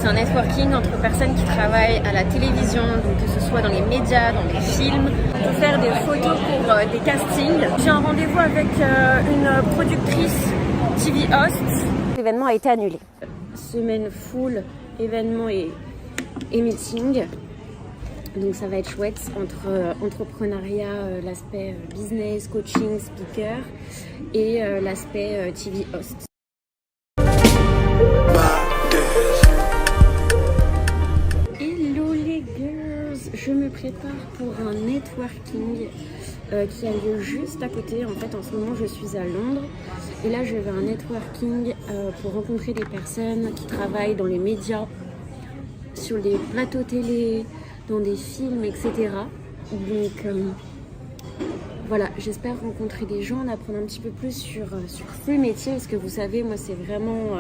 C'est un networking entre personnes qui travaillent à la télévision, donc que ce soit dans les médias, dans les films, pour faire des photos pour des castings. J'ai un rendez-vous avec une productrice TV Host. L'événement a été annulé. Semaine full, événements et meetings. Donc ça va être chouette entre entrepreneuriat, l'aspect business, coaching, speaker et l'aspect TV Host. Je me prépare pour un networking qui a lieu juste à côté. En fait, en ce moment, je suis à Londres. Et là, je vais à un networking pour rencontrer des personnes qui travaillent dans les médias, sur les plateaux télé, dans des films, etc. Donc, voilà, j'espère rencontrer des gens, en apprendre un petit peu plus sur ce métier. Parce que vous savez, moi, c'est vraiment...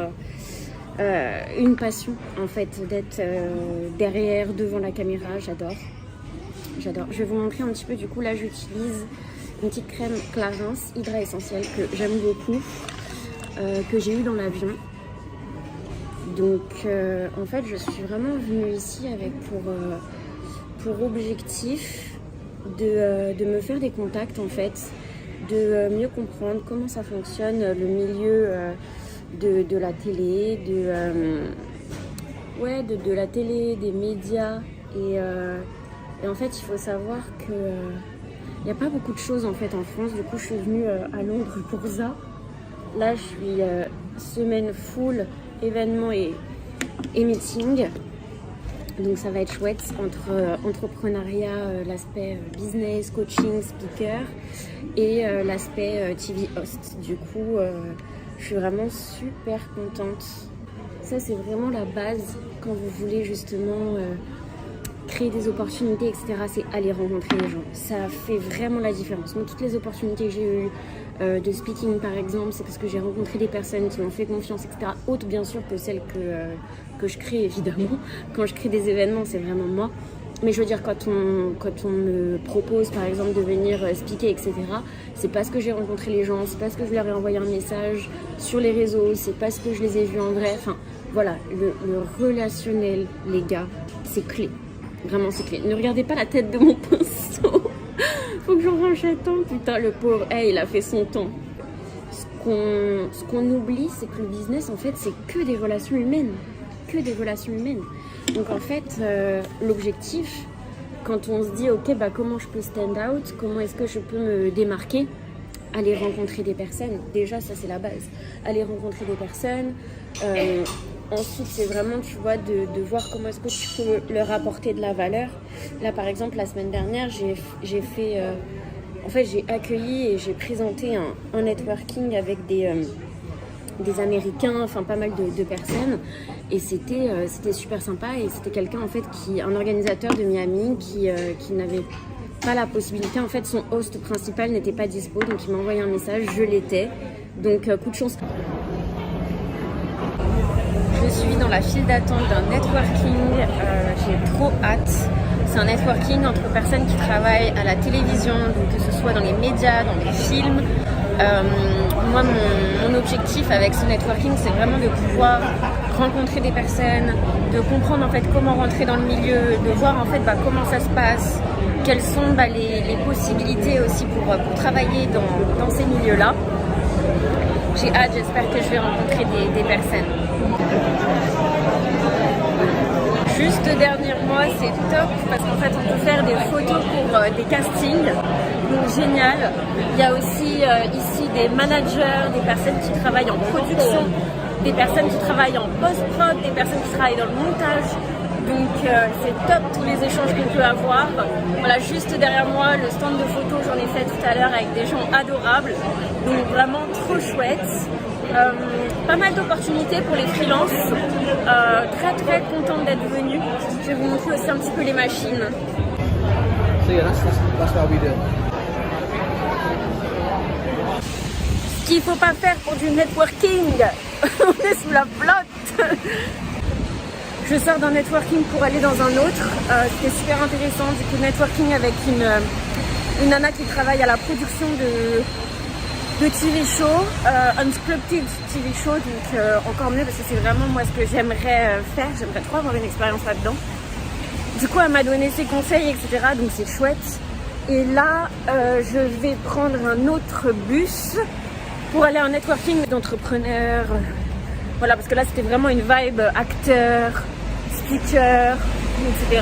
une passion en fait d'être derrière, devant la caméra, j'adore. Je vais vous montrer un petit peu. Du coup là j'utilise une petite crème Clarins Hydra Essentiel que j'aime beaucoup, que j'ai eu dans l'avion. Donc en fait je suis vraiment venue ici avec pour objectif de me faire des contacts en fait, de mieux comprendre comment ça fonctionne le milieu de la télé, de la télé, des médias et en fait il faut savoir que il n'y a pas beaucoup de choses en fait en France. Du coup je suis venue à Londres pour ça. Là je suis semaine full événements et meetings. Donc ça va être chouette entre entrepreneuriat, l'aspect business, coaching, speaker et l'aspect TV host. Du coup je suis vraiment super contente. Ça c'est vraiment la base quand vous voulez justement créer des opportunités, etc. C'est aller rencontrer les gens. Ça fait vraiment la différence. Moi, toutes les opportunités que j'ai eues de speaking par exemple, c'est parce que j'ai rencontré des personnes qui m'ont fait confiance, etc. Autres bien sûr que celles que je crée évidemment. Quand je crée des événements, c'est vraiment moi. Mais je veux dire, quand on me propose par exemple de venir speaker, etc., c'est parce que j'ai rencontré les gens, c'est parce que je leur ai envoyé un message sur les réseaux, c'est parce que je les ai vus en vrai. Enfin, voilà, le relationnel, les gars, c'est clé. Vraiment, c'est clé. Ne regardez pas la tête de mon pinceau. Faut que j'en range un temps. Putain, le pauvre, il a fait son temps. Ce qu'on oublie, c'est que le business, en fait, c'est que des relations humaines. Que des relations humaines. Donc en fait, l'objectif, quand on se dit ok, comment je peux stand out, comment est-ce que je peux me démarquer, aller rencontrer des personnes. Déjà ça c'est la base, aller rencontrer des personnes. Ensuite c'est vraiment, tu vois, de voir comment est-ce que tu peux leur apporter de la valeur. Là par exemple la semaine dernière j'ai fait en fait j'ai accueilli et j'ai présenté un networking avec des Américains, enfin pas mal de personnes, et c'était super sympa. Et c'était quelqu'un en fait un organisateur de Miami qui n'avait pas la possibilité, en fait son host principal n'était pas dispo, donc il m'a envoyé un message, je l'étais, donc coup de chance. Je suis dans la file d'attente d'un networking, j'ai trop hâte. C'est un networking entre personnes qui travaillent à la télévision, donc que ce soit dans les médias, dans les films. Moi, mon objectif avec ce networking, c'est vraiment de pouvoir rencontrer des personnes, de comprendre en fait comment rentrer dans le milieu, de voir en fait comment ça se passe, quelles sont les possibilités aussi pour travailler dans ces milieux-là. J'ai hâte, j'espère que je vais rencontrer des personnes. Juste dernier mois, c'est top parce qu'en fait on peut faire des photos pour des castings, donc génial. Il y a aussi ici des managers, des personnes qui travaillent en production, des personnes qui travaillent en post-prod, des personnes qui travaillent dans le montage. Donc c'est top tous les échanges qu'on peut avoir. Voilà, juste derrière moi le stand de photos, j'en ai fait tout à l'heure avec des gens adorables, donc vraiment trop chouette. Pas mal d'opportunités pour les freelances, très très contente d'être venue. Je vais vous montrer aussi un petit peu les machines. Ce qu'il ne faut pas faire pour du networking, on est sous la flotte. Je sors d'un networking pour aller dans un autre, c'était super intéressant, du coup networking avec une nana qui travaille à la production de de TV show, unscripted TV show, donc encore mieux parce que c'est vraiment moi ce que j'aimerais faire. J'aimerais trop avoir une expérience là-dedans. Du coup, elle m'a donné ses conseils, etc. Donc c'est chouette. Et là, je vais prendre un autre bus pour aller en networking d'entrepreneurs. Voilà, parce que là, c'était vraiment une vibe acteur, speaker, etc.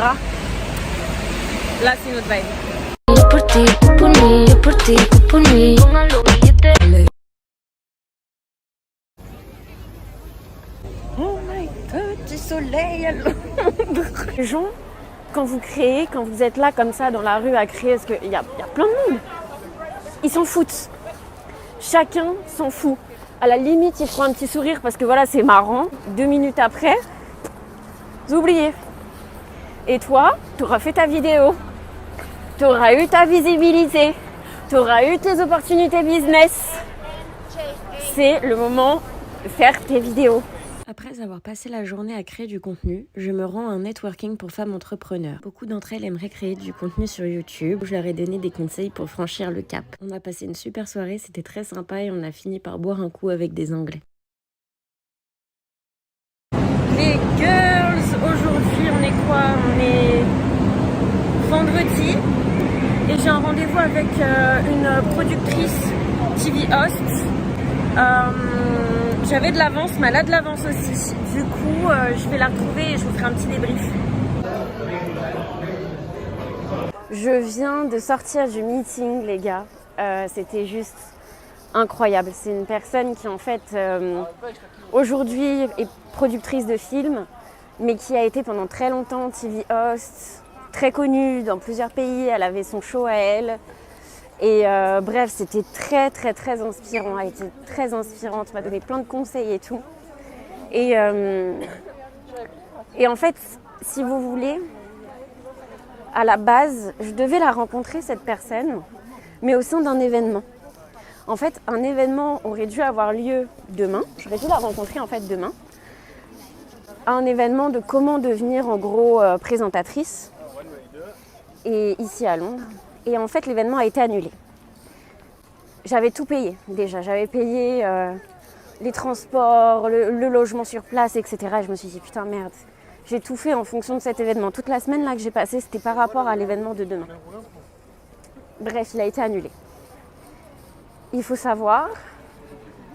Là, c'est une autre vibe. Oh my god, du soleil à Londres. Les gens, quand vous créez, quand vous êtes là comme ça dans la rue à créer, parce qu'il y a plein de monde, ils s'en foutent. Chacun s'en fout. À la limite, ils feront un petit sourire parce que voilà, c'est marrant. 2 minutes après, vous oubliez. Et toi, tu auras fait ta vidéo. Tu auras eu ta visibilité. Tu auras eu tes opportunités business. C'est le moment de faire tes vidéos. Après avoir passé la journée à créer du contenu, je me rends à un networking pour femmes entrepreneurs. Beaucoup d'entre elles aimeraient créer du contenu sur YouTube. Je leur ai donné des conseils pour franchir le cap. On a passé une super soirée, c'était très sympa et on a fini par boire un coup avec des Anglais. Les girls, aujourd'hui on est quoi? On est vendredi et j'ai un rendez-vous avec une productrice TV host. J'avais de l'avance, mais elle a de l'avance aussi. Du coup, je vais la retrouver et je vous ferai un petit débrief. Je viens de sortir du meeting, les gars. C'était juste incroyable. C'est une personne qui, en fait, aujourd'hui est productrice de films, mais qui a été pendant très longtemps TV host, très connue dans plusieurs pays. Elle avait son show à elle. Et bref, c'était très très très inspirant, elle était très inspirante, m'a donné plein de conseils et tout. Et en fait, si vous voulez, à la base, je devais la rencontrer cette personne, mais au sein d'un événement. En fait, un événement aurait dû avoir lieu demain, j'aurais dû la rencontrer en fait demain. Un événement de comment devenir en gros présentatrice, et ici à Londres. Et en fait, l'événement a été annulé. J'avais tout payé déjà. J'avais payé les transports, le logement sur place, etc. Et je me suis dit, putain, merde. J'ai tout fait en fonction de cet événement. Toute la semaine là que j'ai passée, c'était par rapport à l'événement de demain. Bref, il a été annulé. Il faut savoir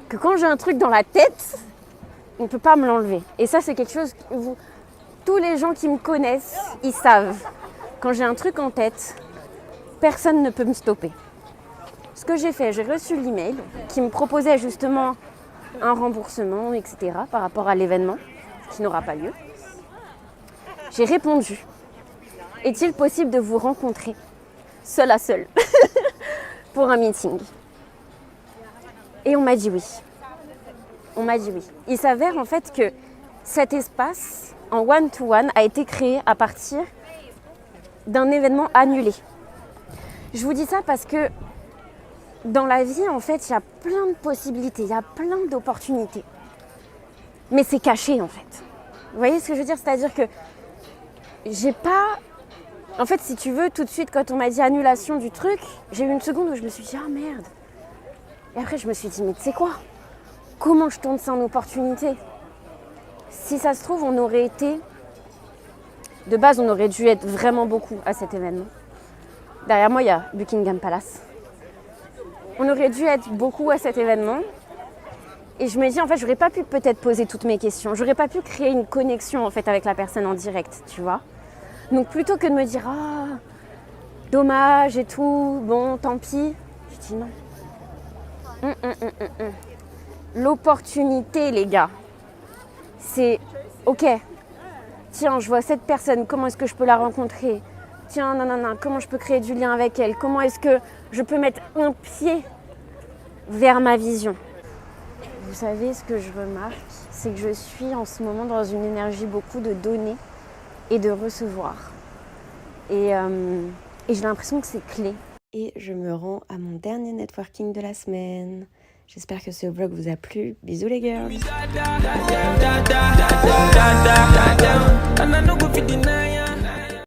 que quand j'ai un truc dans la tête, on ne peut pas me l'enlever. Et ça, c'est quelque chose que tous les gens qui me connaissent, ils savent. Quand j'ai un truc en tête, personne ne peut me stopper. Ce que j'ai fait, j'ai reçu l'email qui me proposait justement un remboursement, etc. par rapport à l'événement qui n'aura pas lieu. J'ai répondu. Est-il possible de vous rencontrer seul à seul pour un meeting? Et on m'a dit oui. On m'a dit oui. Il s'avère en fait que cet espace en one-to-one a été créé à partir d'un événement annulé. Je vous dis ça parce que dans la vie, en fait, il y a plein de possibilités, il y a plein d'opportunités. Mais c'est caché, en fait. Vous voyez ce que je veux dire? C'est-à-dire que j'ai pas... En fait, si tu veux, tout de suite, quand on m'a dit annulation du truc, j'ai eu une seconde où je me suis dit, ah merde. Et après, je me suis dit, mais tu sais quoi? Comment je tourne ça en opportunité? Si ça se trouve, on aurait été... De base, on aurait dû être vraiment beaucoup à cet événement. Derrière moi, il y a Buckingham Palace. On aurait dû être beaucoup à cet événement. Et je me dis, en fait, j'aurais pas pu peut-être poser toutes mes questions. J'aurais pas pu créer une connexion, en fait, avec la personne en direct, tu vois. Donc, plutôt que de me dire, ah, dommage et tout, bon, tant pis, je dis non. L'opportunité, les gars, c'est, ok, tiens, je vois cette personne, comment est-ce que je peux la rencontrer? Tiens, nanana, comment je peux créer du lien avec elle? Comment est-ce que je peux mettre un pied vers ma vision? Vous savez, ce que je remarque, c'est que je suis en ce moment dans une énergie beaucoup de donner et de recevoir. Et j'ai l'impression que c'est clé. Et je me rends à mon dernier networking de la semaine. J'espère que ce vlog vous a plu. Bisous les girls.